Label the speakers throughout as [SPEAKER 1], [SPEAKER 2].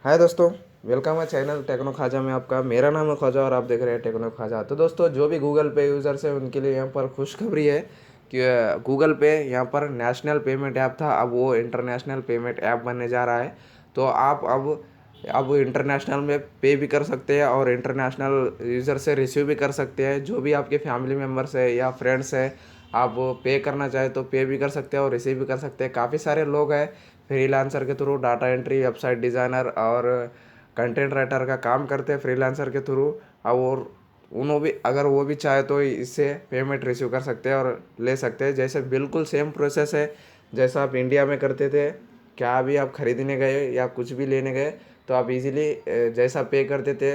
[SPEAKER 1] हाय दोस्तों, वेलकम है channel techno खाजा में आपका। मेरा नाम है ख्वाजा और आप देख रहे हैं टेक्नो खाजा। तो दोस्तों, जो भी गूगल पे यूज़र्स हैं उनके लिए यहाँ पर खुशखबरी है कि गूगल पे यहाँ पर नेशनल पेमेंट ऐप था, अब वो इंटरनेशनल पेमेंट ऐप बनने जा रहा है। तो आप अब इंटरनेशनल में पे भी कर सकते हैं और इंटरनेशनल यूज़र से रिसीव भी कर सकते हैं। जो भी आपके फैमिली मेम्बर्स है या फ्रेंड्स है, आप पे करना चाहे तो पे भी कर सकते हैं और रिसीव भी कर सकते हैं। काफ़ी सारे लोग हैं फ्रीलांसर के through, data entry, website designer और कंटेंट राइटर का काम करते हैं फ्रीलांसर के थ्रू। और उन्हों भी अगर वो भी चाहे तो इससे पेमेंट रिसीव कर सकते हैं और ले सकते हैं। जैसे बिल्कुल सेम प्रोसेस है जैसा आप इंडिया में करते थे। क्या भी आप खरीदने गए या कुछ भी लेने गए तो आप इजीली जैसा पे करते थे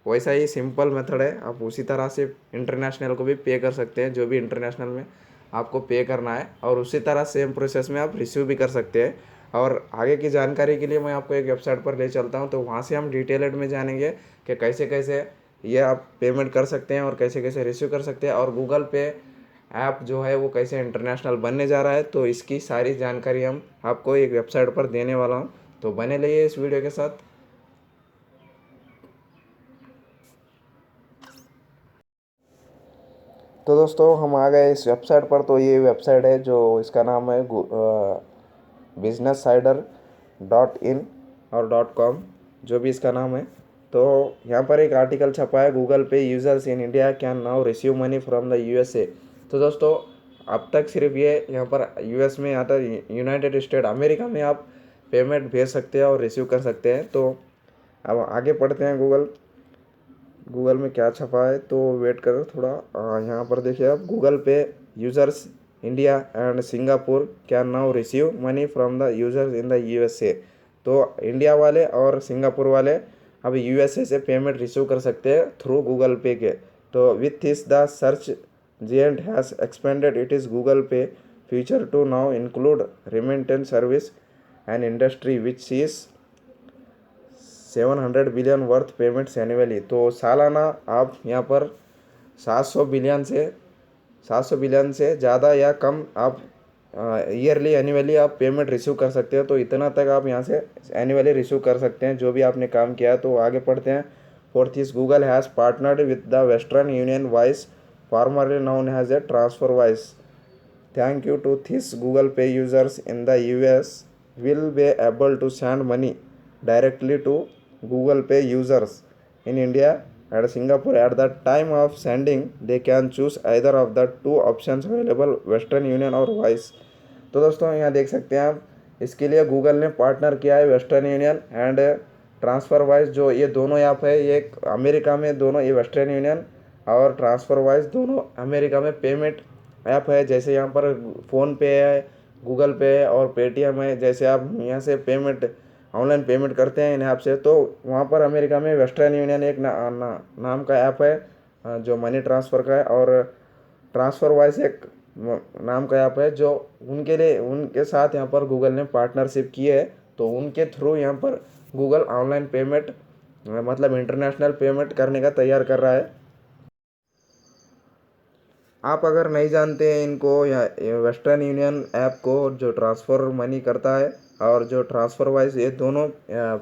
[SPEAKER 1] वैसा ही सिंपल मेथड है। आप उसी तरह से इंटरनेशनल को भी पे कर सकते हैं, जो भी इंटरनेशनल में आपको पे करना है, और उसी तरह सेम प्रोसेस में आप रिसीव भी कर सकते हैं। और आगे की जानकारी के लिए मैं आपको एक वेबसाइट पर ले चलता हूँ, तो वहाँ से हम डिटेल्ड में जानेंगे कि कैसे कैसे ये आप पेमेंट कर सकते हैं और कैसे कैसे रिसीव कर सकते हैं, और गूगल पे ऐप जो है वो कैसे इंटरनेशनल बनने जा रहा है। तो इसकी सारी जानकारी हम आपको एक वेबसाइट पर देने वाला हूँ, तो बने रहिए इस वीडियो के साथ। तो दोस्तों, हम आ गए इस वेबसाइट पर। तो ये वेबसाइट है जो इसका नाम है बिजनेस साइडर .in और .com, जो भी इसका नाम है। तो यहाँ पर एक आर्टिकल छपा है, गूगल पे users in India can now receive money from the USA. तो दोस्तों, अब तक सिर्फ ये यहाँ पर यूएस में, यहाँ तक यूनाइटेड स्टेट अमेरिका में आप पेमेंट भेज सकते हैं और रिसीव कर सकते हैं। तो अब आगे पढ़ते हैं गूगल में क्या छपा है। तो वेट करो थोड़ा। यहाँ पर देखिए आप, गूगल पे users India and Singapore can now receive money from the users in the USA. तो इंडिया वाले और सिंगापुर वाले अब यूएसए से पेमेंट रिसीव कर सकते हैं थ्रू गूगल पे के। तो with this the search giant has expanded it is Google pay future to now include remittance service and industry which is 700 billion worth payments annually. तो सालाना आप यहाँ पर 700 बिलियन से ज़्यादा या कम आप ईयरली एनुअली आप पेमेंट रिसीव कर सकते हो। तो इतना तक आप यहाँ से एनुअली रिसीव कर सकते हैं जो भी आपने काम किया। तो आगे पढ़ते हैं। Fourth is Google has partnered with the western union vice, formerly known has a transfer vice. Thank you to this, Google Pay users in the US will be able to send money directly to Google Pay users in India and Singapore. At the time of sending, they can choose either of the two options available, Western Union or Wise। तो दोस्तों, यहाँ देख सकते हैं आप, इसके लिए Google ने पार्टनर किया है western Union and transfer wise. जो ये दोनों ऐप है, ये अमेरिका में दोनों, ये वेस्टर्न यूनियन और ट्रांसफ़र वाइज दोनों अमेरिका में पेमेंट ऐप है। जैसे यहाँ पर फ़ोन पे है, गूगल पे है और पेटीएम है। जैसे आप यहाँ से पेमेंट, ऑनलाइन पेमेंट करते हैं इन ऐप से, तो वहाँ पर अमेरिका में वेस्टर्न यूनियन एक नाम का ऐप है जो मनी ट्रांसफ़र का है, और ट्रांसफ़र वाइज एक नाम का ऐप है जो उनके लिए, उनके साथ यहाँ पर गूगल ने पार्टनरशिप की है। तो उनके थ्रू यहाँ पर गूगल ऑनलाइन पेमेंट, मतलब इंटरनेशनल पेमेंट करने का तैयार कर रहा है। आप अगर नहीं जानते हैं इनको, या वेस्टर्न यूनियन ऐप को जो ट्रांसफ़र मनी करता है और जो ट्रांसफ़र वाइज, ये दोनों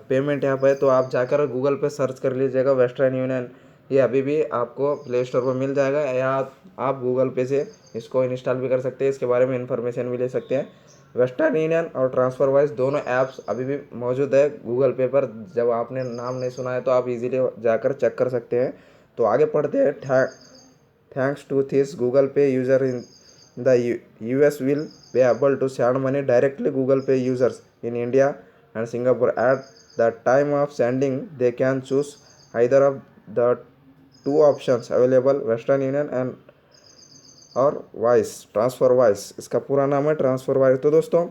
[SPEAKER 1] पेमेंट ऐप है, तो आप जाकर गूगल पे सर्च कर लीजिएगा वेस्टर्न यूनियन। ये अभी भी आपको प्ले स्टोर पर मिल जाएगा, या आप गूगल पे से इसको इंस्टॉल भी कर सकते हैं, इसके बारे में इन्फॉर्मेशन भी ले सकते हैं। वेस्टर्न यूनियन और ट्रांसफ़र वाइज दोनों ऐप्स अभी भी मौजूद है गूगल पे पर। जब आपने नाम नहीं सुना है तो आप इजीली जाकर चेक कर सकते हैं। तो आगे पढ़ते हैं। Thanks to this, Google Pay user in the US will be able to send money directly Google Pay users in India and Singapore. At the time of sending, they can choose either of the two options available, Western Union and और vice, transfer vice इसका पूरा नाम है, transfer vice. तो दोस्तों,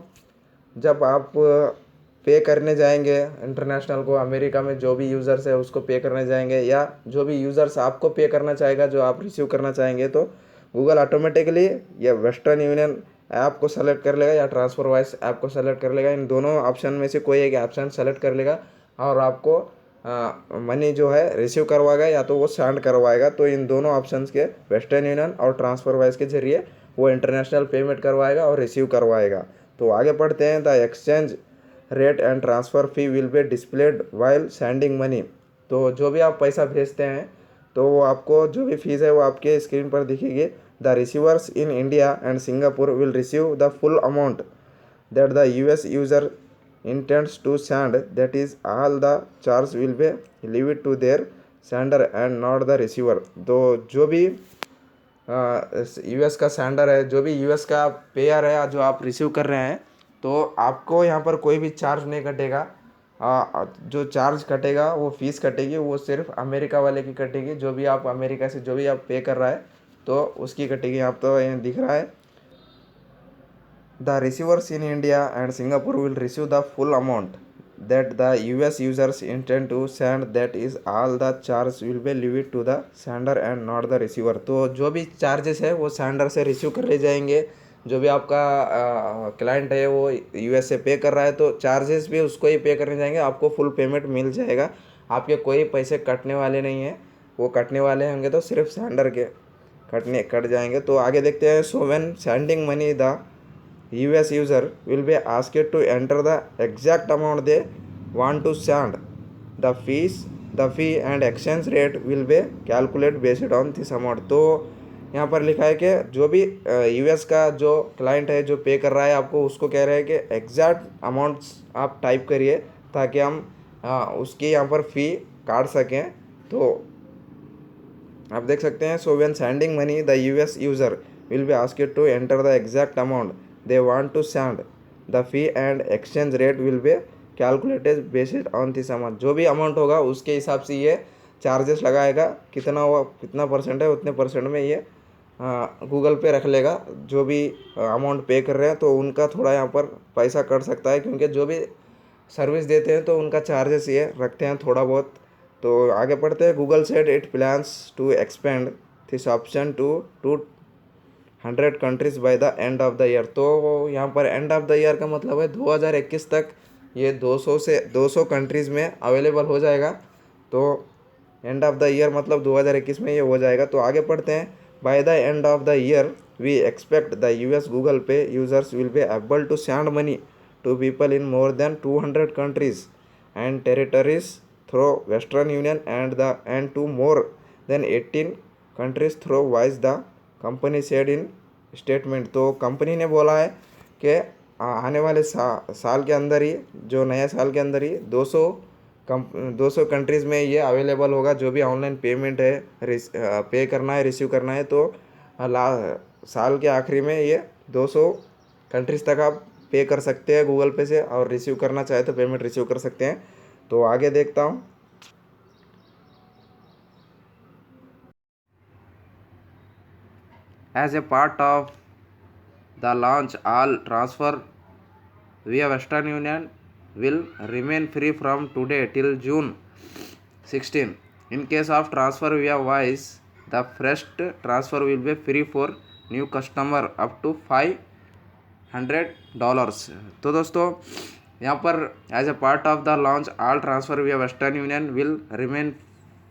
[SPEAKER 1] जब आप पे करने जाएंगे इंटरनेशनल को, अमेरिका में जो भी यूज़र्स है उसको पे करने जाएंगे, या जो भी यूज़र्स आपको पे करना चाहेगा, जो आप रिसीव करना चाहेंगे, तो गूगल ऑटोमेटिकली या वेस्टर्न यूनियन ऐप को सेलेक्ट कर लेगा या ट्रांसफ़र वाइस ऐप को सेलेक्ट कर लेगा। इन दोनों ऑप्शन में से कोई एक ऑप्शन सेलेक्ट कर लेगा और आपको मनी जो है रिसीव करवाएगा या तो वो सेंड करवाएगा। तो इन दोनों ऑप्शंस के, वेस्टर्न यूनियन और ट्रांसफ़र वाइस के ज़रिए वो इंटरनेशनल पेमेंट करवाएगा और रिसीव करवाएगा। तो आगे पढ़ते हैं। The exchange rate and transfer fee will be displayed while sending money. तो जो भी आप पैसा भेजते हैं तो वो आपको जो भी फीस है वो आपके स्क्रीन पर दिखेगी। The receivers in India and Singapore will receive the full amount that the US user intends to send, that is all the charge will be leave it to their sender and not the receiver। तो जो भी US का sender है, जो भी US का pair है जो आप रिसीव कर रहे हैं, तो आपको यहाँ पर कोई भी चार्ज नहीं कटेगा। जो चार्ज कटेगा वो फीस कटेगी, वो सिर्फ अमेरिका वाले की कटेगी। जो भी आप अमेरिका से जो भी आप पे कर रहा है तो उसकी कटेगी। यहाँ तो यहाँ दिख रहा है the receivers in India and Singapore will receive the full amount that the US users intend to send, that is all the charge will be levied to the sender and not the receiver। तो जो भी charges है वो sender से receive कर ले जाएंगे। जो भी आपका क्लाइंट है वो US से पे कर रहा है तो चार्जेस भी उसको ही पे करने जाएंगे, आपको फुल पेमेंट मिल जाएगा। आपके कोई पैसे कटने वाले नहीं हैं, वो कटने वाले होंगे तो सिर्फ सेंडर के कट जाएंगे। तो आगे देखते हैं। So when sending money the US user will be asked to enter the exact amount they want to send। The fee and exchange rate will be calculated based on this amount। तो यहाँ पर लिखा है कि जो भी US का जो क्लाइंट है जो पे कर रहा है आपको, उसको कह रहे हैं कि एग्जैक्ट अमाउंट्स आप टाइप करिए ताकि हम उसकी यहाँ पर फ़ी काट सकें। तो आप देख सकते हैं। So when sending money the US user will be asked to enter the exact amount they want to send। the fee and exchange rate will be calculated based on this amount। जो भी amount होगा उसके हिसाब से ये charges लगाएगा। कितना हुआ, कितना परसेंट है, उतने परसेंट में ये गूगल पे रख लेगा। जो भी अमाउंट पे कर रहे हैं तो उनका थोड़ा यहाँ पर पैसा कट सकता है, क्योंकि जो भी सर्विस देते हैं तो उनका चार्जेस ये रखते हैं थोड़ा बहुत। तो आगे पढ़ते हैं। Google said it plans to expand this option to 100 countries by the end of the year. तो यहाँ पर एंड ऑफ द ईयर का मतलब है 2021 तक ये 200 कंट्रीज़ में अवेलेबल हो जाएगा। तो एंड ऑफ द ईयर मतलब 2021 में ये हो जाएगा। तो आगे पढ़ते हैं। By the end of the year we expect the US Google pay users will be able to send money to people in more than 200 countries and territories through Western Union and to more than 18 countries through Wise the company said in statement. तो कंपनी ने बोला है कि आने वाले साल के अंदर ही, जो नया साल के अंदर ही 200 कंट्रीज़ में ये अवेलेबल होगा। जो भी ऑनलाइन पेमेंट है पे करना है, रिसीव करना है, तो साल के आखिरी में ये 200 कंट्रीज़ तक आप पे कर सकते हैं गूगल पे से, और रिसीव करना चाहे तो पेमेंट रिसीव कर सकते हैं। तो आगे देखता हूँ। As a part of the launch, all transfer via Western Union will remain free from today till June 16। In case of transfer via Wise, the first transfer will be free for new customer up to $500। तो दोस्तों यहाँ पर as a part of the launch all transfer via Western Union will remain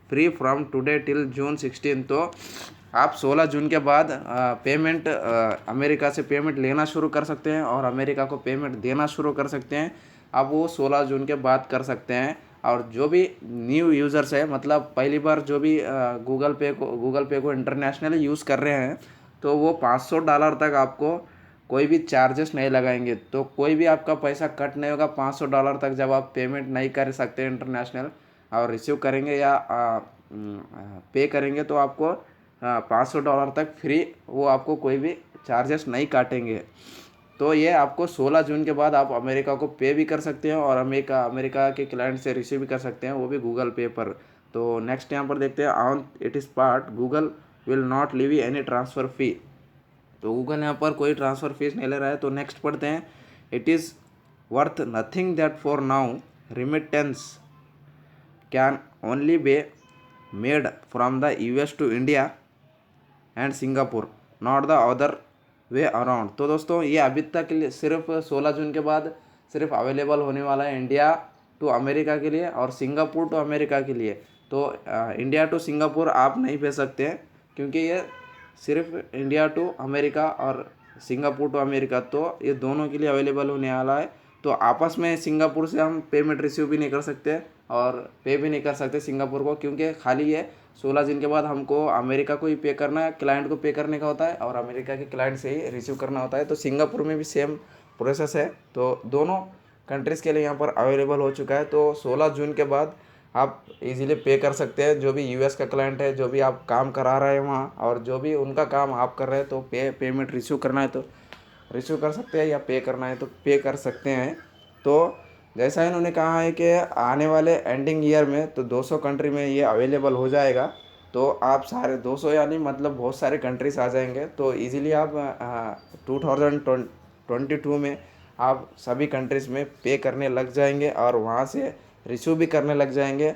[SPEAKER 1] free from today till June 16। तो आप 16 जून के बाद payment America से payment लेना शुरू कर सकते हैं और अमेरिका को पेमेंट देना शुरू कर सकते हैं। आप वो 16 जून के बाद कर सकते हैं। और जो भी न्यू यूज़र्स है, मतलब पहली बार जो भी गूगल पे को इंटरनेशनली यूज़ कर रहे हैं, तो वो $500 तक आपको कोई भी चार्जेस नहीं लगाएंगे। तो कोई भी आपका पैसा कट नहीं होगा $500 तक, जब आप पेमेंट नहीं कर सकते इंटरनेशनल और रिसीव करेंगे या पे करेंगे तो आपको $500 तक फ्री, वो आपको कोई भी चार्जेस नहीं काटेंगे। तो ये आपको 16 जून के बाद आप अमेरिका को पे भी कर सकते हैं और अमेरिका के क्लाइंट से रिसीव भी कर सकते हैं, वो भी गूगल पे पर। तो नेक्स्ट यहाँ पर देखते हैं। On it is part Google will not leave any transfer fee. तो गूगल यहाँ पर कोई ट्रांसफ़र फीस नहीं ले रहा है। तो नेक्स्ट पढ़ते हैं। It is worth nothing that for now remittance can only be made from the US to India and Singapore, not the other way around. तो दोस्तों ये अभी तक के लिए सिर्फ 16 जून के बाद सिर्फ अवेलेबल होने वाला है इंडिया टू अमेरिका के लिए और सिंगापुर टू अमेरिका के लिए। तो इंडिया टू सिंगापुर आप नहीं भेज सकते हैं, क्योंकि ये सिर्फ इंडिया टू अमेरिका और सिंगापुर टू अमेरिका, तो ये दोनों के लिए अवेलेबल होने वाला है। तो आपस में सिंगापुर से हम पेमेंट रिसीव भी नहीं कर सकते और पे भी नहीं कर सकते सिंगापुर को, क्योंकि खाली ये 16 दिन के बाद हमको अमेरिका को ही पे करना है, क्लाइंट को पे करने का होता है और अमेरिका के क्लाइंट से ही रिसीव करना होता है। तो सिंगापुर में भी सेम प्रोसेस है। तो दोनों कंट्रीज़ के लिए यहाँ पर अवेलेबल हो चुका है। तो 16 जून के बाद आप इजीली पे कर सकते हैं। जो भी यूएस का क्लाइंट है, जो भी आप काम करा रहे हैं वहाँ, और जो भी उनका काम आप कर रहे हैं, तो पेमेंट रिसीव करना है तो रिसीव कर सकते हैं, या पे करना है तो पे कर सकते हैं। तो जैसा इन्होंने कहा है कि आने वाले एंडिंग ईयर में तो 200 कंट्री में ये अवेलेबल हो जाएगा। तो आप सारे 200 यानी मतलब बहुत सारे कंट्रीज आ जाएंगे। तो इजीली आप 2022 में आप सभी कंट्रीज़ में पे करने लग जाएंगे और वहाँ से रिसीव भी करने लग जाएंगे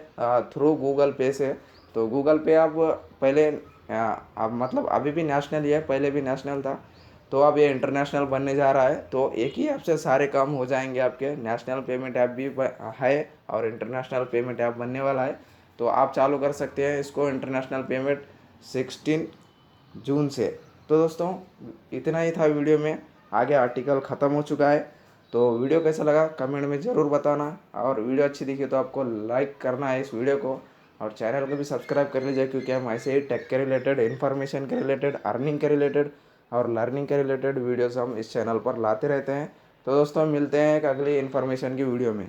[SPEAKER 1] थ्रू गूगल पे से। तो गूगल पे आप पहले आप मतलब अभी भी नेशनल ही है, पहले भी नेशनल था, तो अब ये इंटरनेशनल बनने जा रहा है। तो एक ही ऐप से सारे काम हो जाएंगे आपके। नेशनल पेमेंट ऐप भी है और इंटरनेशनल पेमेंट ऐप बनने वाला है। तो आप चालू कर सकते हैं इसको, इंटरनेशनल पेमेंट 16 जून से। तो दोस्तों इतना ही था वीडियो में, आगे आर्टिकल ख़त्म हो चुका है। तो वीडियो कैसा लगा कमेंट में ज़रूर बताना, और वीडियो अच्छी दिखी तो आपको लाइक करना है इस वीडियो को, और चैनल को भी सब्सक्राइब कर लीजिए, क्योंकि हम ऐसे ही टेक के रिलेटेड, इन्फॉर्मेशन के रिलेटेड, अर्निंग के रिलेटेड और लर्निंग के रिलेटेड वीडियोस हम इस चैनल पर लाते रहते हैं। तो दोस्तों मिलते हैं एक अगली इन्फॉर्मेशन की वीडियो में।